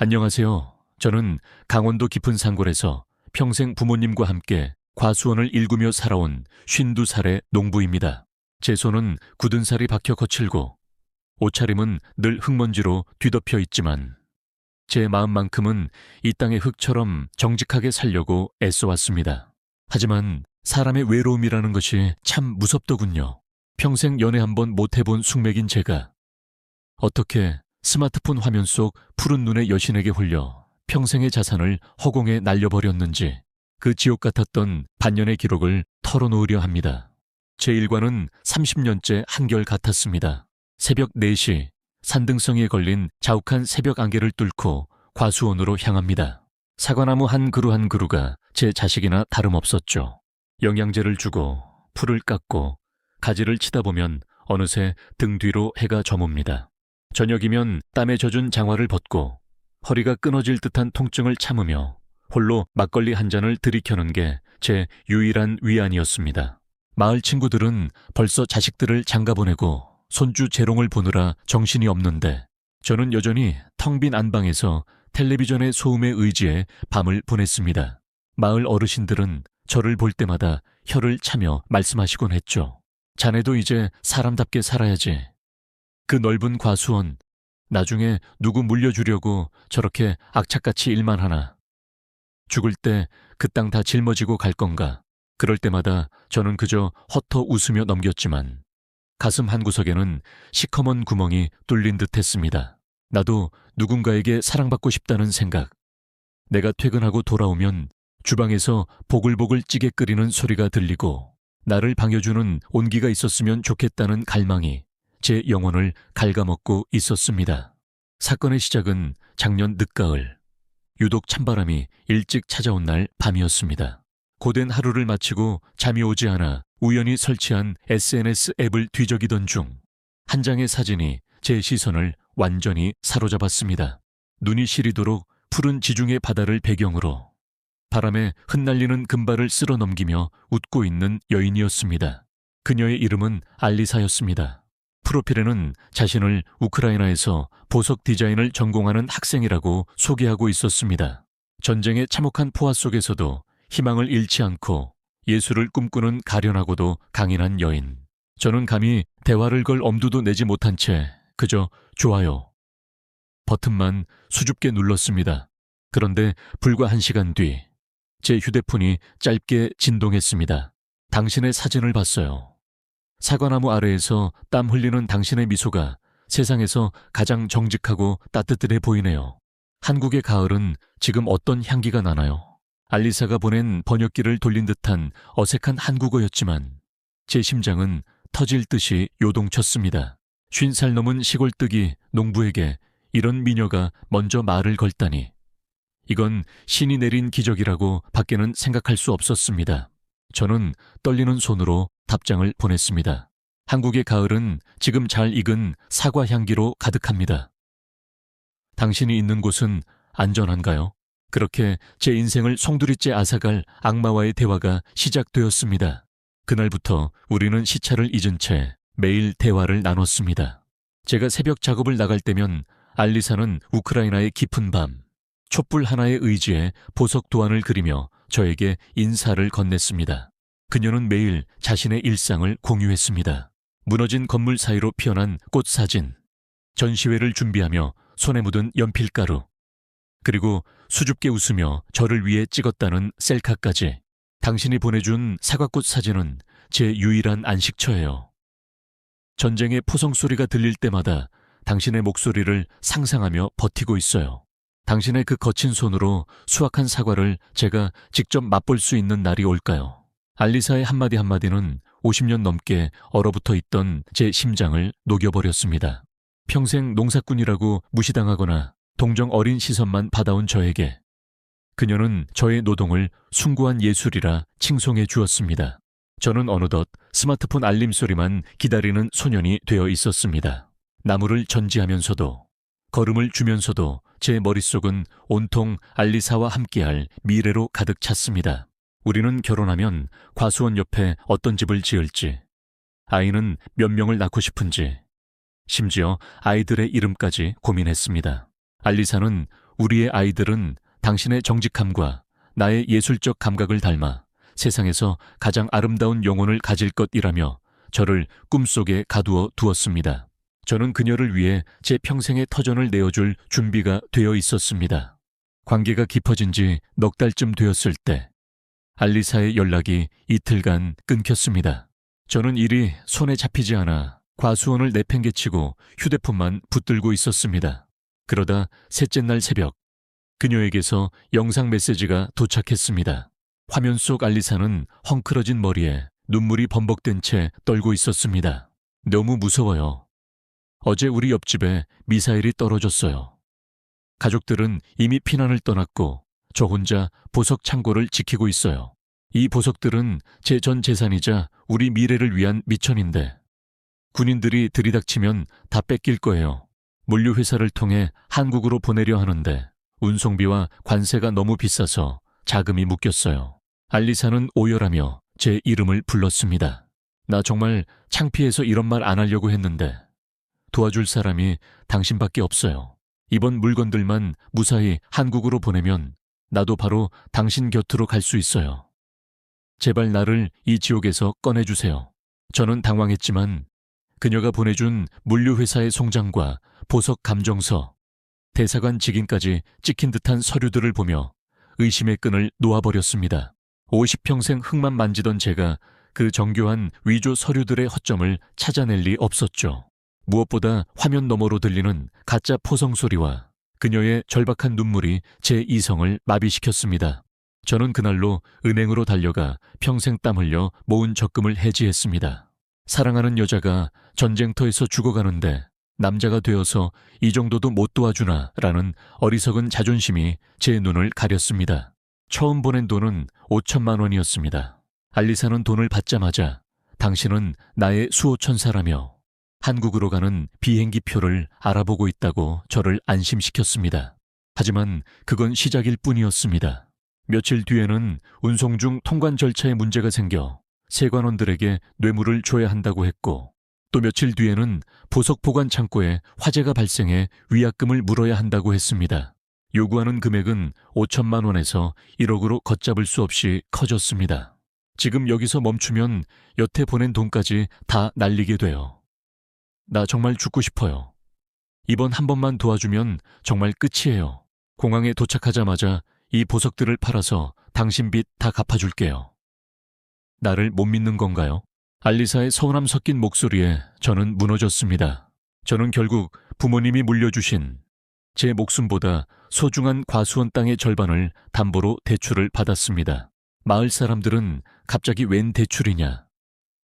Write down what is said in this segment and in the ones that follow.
안녕하세요. 저는 강원도 깊은 산골에서 평생 부모님과 함께 과수원을 일구며 살아온 52살의 농부입니다. 제 손은 굳은 살이 박혀 거칠고 옷차림은 늘 흙먼지로 뒤덮여 있지만 제 마음만큼은 이 땅의 흙처럼 정직하게 살려고 애써왔습니다. 하지만 사람의 외로움이라는 것이 참 무섭더군요. 평생 연애 한번 못 해본 숙맥인 제가 어떻게 스마트폰 화면 속 푸른 눈의 여신에게 홀려 평생의 자산을 허공에 날려버렸는지 그 지옥 같았던 반년의 기록을 털어놓으려 합니다. 제 일과는 30년째 한결 같았습니다. 새벽 4시 산등성이에 걸린 자욱한 새벽 안개를 뚫고 과수원으로 향합니다. 사과나무 한 그루 한 그루가 제 자식이나 다름없었죠. 영양제를 주고 풀을 깎고 가지를 치다 보면 어느새 등 뒤로 해가 저뭅니다. 저녁이면 땀에 젖은 장화를 벗고 허리가 끊어질 듯한 통증을 참으며 홀로 막걸리 한 잔을 들이켜는 게 제 유일한 위안이었습니다. 마을 친구들은 벌써 자식들을 장가보내고 손주 재롱을 보느라 정신이 없는데 저는 여전히 텅 빈 안방에서 텔레비전의 소음에 의지해 밤을 보냈습니다. 마을 어르신들은 저를 볼 때마다 혀를 차며 말씀하시곤 했죠. 자네도 이제 사람답게 살아야지. 그 넓은 과수원, 나중에 누구 물려주려고 저렇게 악착같이 일만 하나. 죽을 때 그 땅 다 짊어지고 갈 건가. 그럴 때마다 저는 그저 헛터 웃으며 넘겼지만 가슴 한구석에는 시커먼 구멍이 뚫린 듯 했습니다. 나도 누군가에게 사랑받고 싶다는 생각. 내가 퇴근하고 돌아오면 주방에서 보글보글 찌개 끓이는 소리가 들리고 나를 반겨주는 온기가 있었으면 좋겠다는 갈망이 제 영혼을 갉아먹고 있었습니다. 사건의 시작은 작년 늦가을. 유독 찬바람이 일찍 찾아온 날 밤이었습니다. 고된 하루를 마치고 잠이 오지 않아 우연히 설치한 SNS 앱을 뒤적이던 중 한 장의 사진이 제 시선을 완전히 사로잡았습니다. 눈이 시리도록 푸른 지중해 바다를 배경으로 바람에 흩날리는 금발을 쓸어 넘기며 웃고 있는 여인이었습니다. 그녀의 이름은 알리사였습니다. 프로필에는 자신을 우크라이나에서 보석 디자인을 전공하는 학생이라고 소개하고 있었습니다. 전쟁의 참혹한 포화 속에서도 희망을 잃지 않고 예술을 꿈꾸는 가련하고도 강인한 여인. 저는 감히 대화를 걸 엄두도 내지 못한 채 그저 좋아요 버튼만 수줍게 눌렀습니다. 그런데 불과 1시간 뒤 제 휴대폰이 짧게 진동했습니다. 당신의 사진을 봤어요. 사과나무 아래에서 땀 흘리는 당신의 미소가 세상에서 가장 정직하고 따뜻해 보이네요. 한국의 가을은 지금 어떤 향기가 나나요? 알리사가 보낸 번역기를 돌린 듯한 어색한 한국어였지만 제 심장은 터질 듯이 요동쳤습니다. 50살 넘은 시골뜨기 농부에게 이런 미녀가 먼저 말을 걸다니. 이건 신이 내린 기적이라고 밖에는 생각할 수 없었습니다. 저는 떨리는 손으로 답장을 보냈습니다. 한국의 가을은 지금 잘 익은 사과 향기로 가득합니다. 당신이 있는 곳은 안전한가요? 그렇게 제 인생을 송두리째 앗아갈 악마와의 대화가 시작되었습니다. 그날부터 우리는 시차를 잊은 채 매일 대화를 나눴습니다. 제가 새벽 작업을 나갈 때면 알리사는 우크라이나의 깊은 밤, 촛불 하나에 의지해 보석 도안을 그리며 저에게 인사를 건넸습니다. 그녀는 매일 자신의 일상을 공유했습니다. 무너진 건물 사이로 피어난 꽃 사진, 전시회를 준비하며 손에 묻은 연필가루, 그리고 수줍게 웃으며 저를 위해 찍었다는 셀카까지. 당신이 보내준 사과꽃 사진은 제 유일한 안식처예요. 전쟁의 포성 소리가 들릴 때마다 당신의 목소리를 상상하며 버티고 있어요. 당신의 그 거친 손으로 수확한 사과를 제가 직접 맛볼 수 있는 날이 올까요? 알리사의 한마디 한마디는 50년 넘게 얼어붙어 있던 제 심장을 녹여버렸습니다. 평생 농사꾼이라고 무시당하거나 동정 어린 시선만 받아온 저에게 그녀는 저의 노동을 숭고한 예술이라 칭송해 주었습니다. 저는 어느덧 스마트폰 알림 소리만 기다리는 소년이 되어 있었습니다. 나무를 전지하면서도 걸음을 주면서도 제 머릿속은 온통 알리사와 함께할 미래로 가득 찼습니다. 우리는 결혼하면 과수원 옆에 어떤 집을 지을지, 아이는 몇 명을 낳고 싶은지, 심지어 아이들의 이름까지 고민했습니다. 알리사는 우리의 아이들은 당신의 정직함과 나의 예술적 감각을 닮아 세상에서 가장 아름다운 영혼을 가질 것이라며 저를 꿈속에 가두어 두었습니다. 저는 그녀를 위해 제 평생의 터전을 내어줄 준비가 되어 있었습니다. 관계가 깊어진 지 넉 달쯤 되었을 때 알리사의 연락이 이틀간 끊겼습니다. 저는 일이 손에 잡히지 않아 과수원을 내팽개치고 휴대폰만 붙들고 있었습니다. 그러다 셋째 날 새벽, 그녀에게서 영상 메시지가 도착했습니다. 화면 속 알리사는 헝클어진 머리에 눈물이 범벅된 채 떨고 있었습니다. 너무 무서워요. 어제 우리 옆집에 미사일이 떨어졌어요. 가족들은 이미 피난을 떠났고 저 혼자 보석 창고를 지키고 있어요. 이 보석들은 제 전 재산이자 우리 미래를 위한 미천인데 군인들이 들이닥치면 다 뺏길 거예요. 물류회사를 통해 한국으로 보내려 하는데 운송비와 관세가 너무 비싸서 자금이 묶였어요. 알리사는 오열하며 제 이름을 불렀습니다. 나 정말 창피해서 이런 말 안 하려고 했는데 도와줄 사람이 당신밖에 없어요. 이번 물건들만 무사히 한국으로 보내면 나도 바로 당신 곁으로 갈 수 있어요. 제발 나를 이 지옥에서 꺼내주세요. 저는 당황했지만 그녀가 보내준 물류회사의 송장과 보석 감정서, 대사관 직인까지 찍힌 듯한 서류들을 보며 의심의 끈을 놓아버렸습니다. 50평생 흙만 만지던 제가 그 정교한 위조 서류들의 허점을 찾아낼 리 없었죠. 무엇보다 화면 너머로 들리는 가짜 포성 소리와 그녀의 절박한 눈물이 제 이성을 마비시켰습니다. 저는 그날로 은행으로 달려가 평생 땀 흘려 모은 적금을 해지했습니다. 사랑하는 여자가 전쟁터에서 죽어가는데 남자가 되어서 이 정도도 못 도와주나 라는 어리석은 자존심이 제 눈을 가렸습니다. 처음 보낸 돈은 5천만 원이었습니다. 알리사는 돈을 받자마자 당신은 나의 수호천사라며 한국으로 가는 비행기 표를 알아보고 있다고 저를 안심시켰습니다. 하지만 그건 시작일 뿐이었습니다. 며칠 뒤에는 운송 중 통관 절차에 문제가 생겨 세관원들에게 뇌물을 줘야 한다고 했고 또 며칠 뒤에는 보석 보관 창고에 화재가 발생해 위약금을 물어야 한다고 했습니다. 요구하는 금액은 5천만 원에서 1억으로 걷잡을 수 없이 커졌습니다. 지금 여기서 멈추면 여태 보낸 돈까지 다 날리게 돼요. 나 정말 죽고 싶어요. 이번 한 번만 도와주면 정말 끝이에요. 공항에 도착하자마자 이 보석들을 팔아서 당신 빚 다 갚아줄게요. 나를 못 믿는 건가요? 알리사의 서운함 섞인 목소리에 저는 무너졌습니다. 저는 결국 부모님이 물려주신 제 목숨보다 소중한 과수원 땅의 절반을 담보로 대출을 받았습니다. 마을 사람들은 갑자기 웬 대출이냐,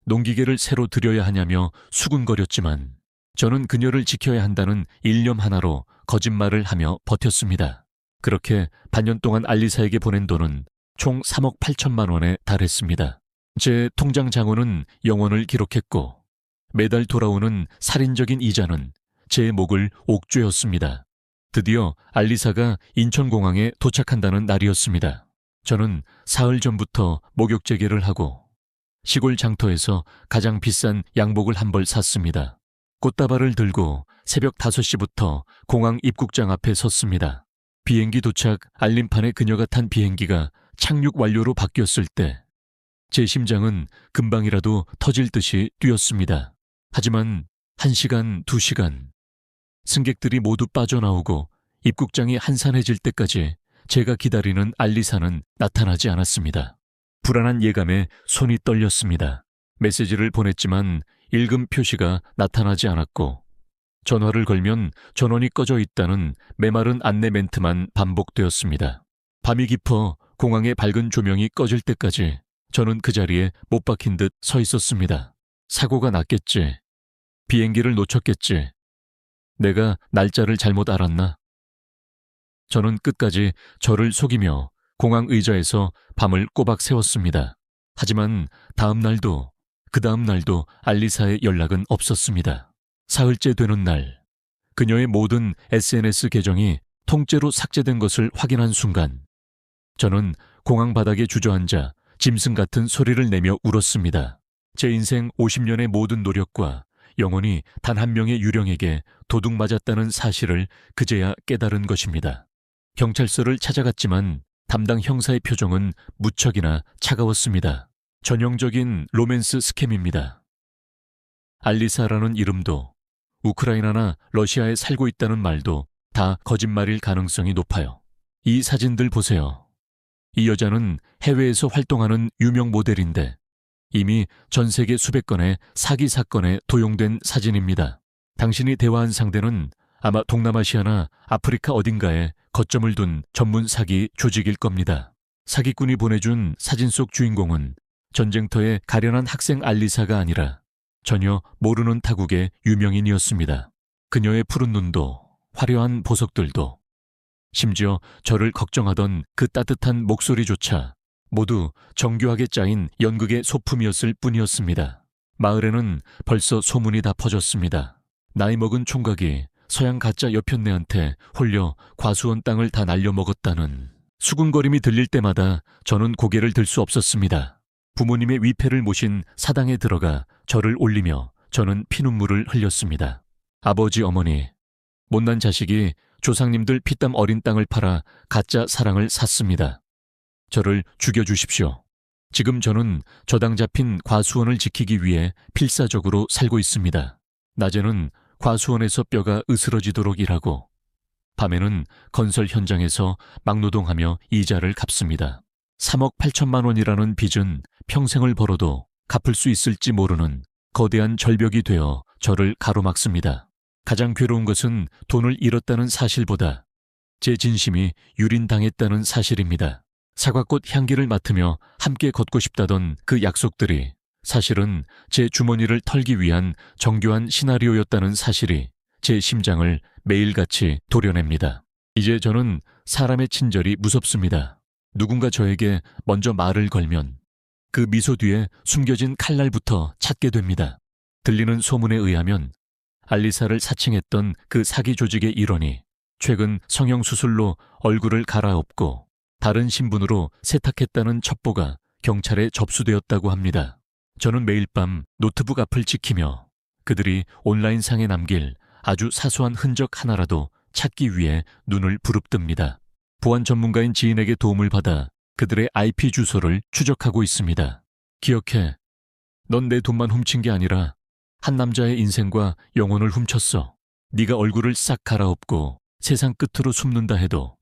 농기계를 새로 들여야 하냐며 수군거렸지만 저는 그녀를 지켜야 한다는 일념 하나로 거짓말을 하며 버텼습니다. 그렇게 반년 동안 알리사에게 보낸 돈은 총 3억 8천만 원에 달했습니다. 제 통장 잔고는 영원을 기록했고 매달 돌아오는 살인적인 이자는 제 목을 옥죄었습니다. 드디어 알리사가 인천공항에 도착한다는 날이었습니다. 저는 사흘 전부터 목욕재개를 하고 시골 장터에서 가장 비싼 양복을 한 벌 샀습니다. 꽃다발을 들고 새벽 5시부터 공항 입국장 앞에 섰습니다. 비행기 도착 알림판에 그녀가 탄 비행기가 착륙 완료로 바뀌었을 때 제 심장은 금방이라도 터질 듯이 뛰었습니다. 하지만 1시간, 2시간 승객들이 모두 빠져나오고 입국장이 한산해질 때까지 제가 기다리는 알리사는 나타나지 않았습니다. 불안한 예감에 손이 떨렸습니다. 메시지를 보냈지만 읽음 표시가 나타나지 않았고 전화를 걸면 전원이 꺼져 있다는 메마른 안내 멘트만 반복되었습니다. 밤이 깊어 공항의 밝은 조명이 꺼질 때까지 저는 그 자리에 못 박힌 듯 서 있었습니다. 사고가 났겠지. 비행기를 놓쳤겠지. 내가 날짜를 잘못 알았나? 저는 끝까지 저를 속이며 공항 의자에서 밤을 꼬박 새웠습니다. 하지만 다음 날도 그 다음 날도 알리사의 연락은 없었습니다. 사흘째 되는 날, 그녀의 모든 SNS 계정이 통째로 삭제된 것을 확인한 순간 저는 공항 바닥에 주저앉아 짐승 같은 소리를 내며 울었습니다. 제 인생 50년의 모든 노력과 영혼이 단 한 명의 유령에게 도둑 맞았다는 사실을 그제야 깨달은 것입니다. 경찰서를 찾아갔지만 담당 형사의 표정은 무척이나 차가웠습니다. 전형적인 로맨스 스캠입니다. 알리사라는 이름도 우크라이나나 러시아에 살고 있다는 말도 다 거짓말일 가능성이 높아요. 이 사진들 보세요. 이 여자는 해외에서 활동하는 유명 모델인데 이미 전 세계 수백 건의 사기 사건에 도용된 사진입니다. 당신이 대화한 상대는 아마 동남아시아나 아프리카 어딘가에 거점을 둔 전문 사기 조직일 겁니다. 사기꾼이 보내준 사진 속 주인공은 전쟁터의 가련한 학생 알리사가 아니라 전혀 모르는 타국의 유명인이었습니다. 그녀의 푸른 눈도 화려한 보석들도 심지어 저를 걱정하던 그 따뜻한 목소리조차 모두 정교하게 짜인 연극의 소품이었을 뿐이었습니다. 마을에는 벌써 소문이 다 퍼졌습니다. 나이 먹은 총각이 서양 가짜 여편네한테 홀려 과수원 땅을 다 날려먹었다는. 수군거림이 들릴 때마다 저는 고개를 들 수 없었습니다. 부모님의 위패를 모신 사당에 들어가 절을 올리며 저는 피눈물을 흘렸습니다. 아버지, 어머니, 못난 자식이 조상님들 피땀 어린 땅을 팔아 가짜 사랑을 샀습니다. 저를 죽여주십시오. 지금 저는 저당 잡힌 과수원을 지키기 위해 필사적으로 살고 있습니다. 낮에는 과수원에서 뼈가 으스러지도록 일하고 밤에는 건설 현장에서 막노동하며 이자를 갚습니다. 3억 8천만 원이라는 빚은 평생을 벌어도 갚을 수 있을지 모르는 거대한 절벽이 되어 저를 가로막습니다. 가장 괴로운 것은 돈을 잃었다는 사실보다 제 진심이 유린당했다는 사실입니다. 사과꽃 향기를 맡으며 함께 걷고 싶다던 그 약속들이 사실은 제 주머니를 털기 위한 정교한 시나리오였다는 사실이 제 심장을 매일같이 도려냅니다. 이제 저는 사람의 친절이 무섭습니다. 누군가 저에게 먼저 말을 걸면 그 미소 뒤에 숨겨진 칼날부터 찾게 됩니다. 들리는 소문에 의하면 알리사를 사칭했던 그 사기 조직의 일원이 최근 성형수술로 얼굴을 갈아엎고 다른 신분으로 세탁했다는 첩보가 경찰에 접수되었다고 합니다. 저는 매일 밤 노트북 앞을 지키며 그들이 온라인상에 남길 아주 사소한 흔적 하나라도 찾기 위해 눈을 부릅뜹니다. 보안 전문가인 지인에게 도움을 받아 그들의 IP 주소를 추적하고 있습니다. 기억해. 넌 내 돈만 훔친 게 아니라 한 남자의 인생과 영혼을 훔쳤어. 네가 얼굴을 싹 갈아엎고 세상 끝으로 숨는다 해도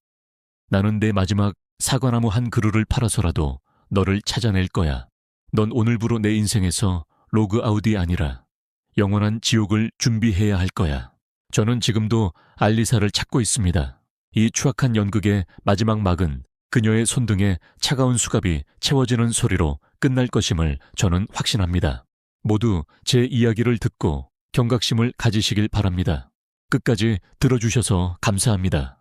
나는 내 마지막 사과나무 한 그루를 팔아서라도 너를 찾아낼 거야. 넌 오늘부로 내 인생에서 로그아웃이 아니라 영원한 지옥을 준비해야 할 거야. 저는 지금도 알리사를 찾고 있습니다. 이 추악한 연극의 마지막 막은 그녀의 손등에 차가운 수갑이 채워지는 소리로 끝날 것임을 저는 확신합니다. 모두 제 이야기를 듣고 경각심을 가지시길 바랍니다. 끝까지 들어주셔서 감사합니다.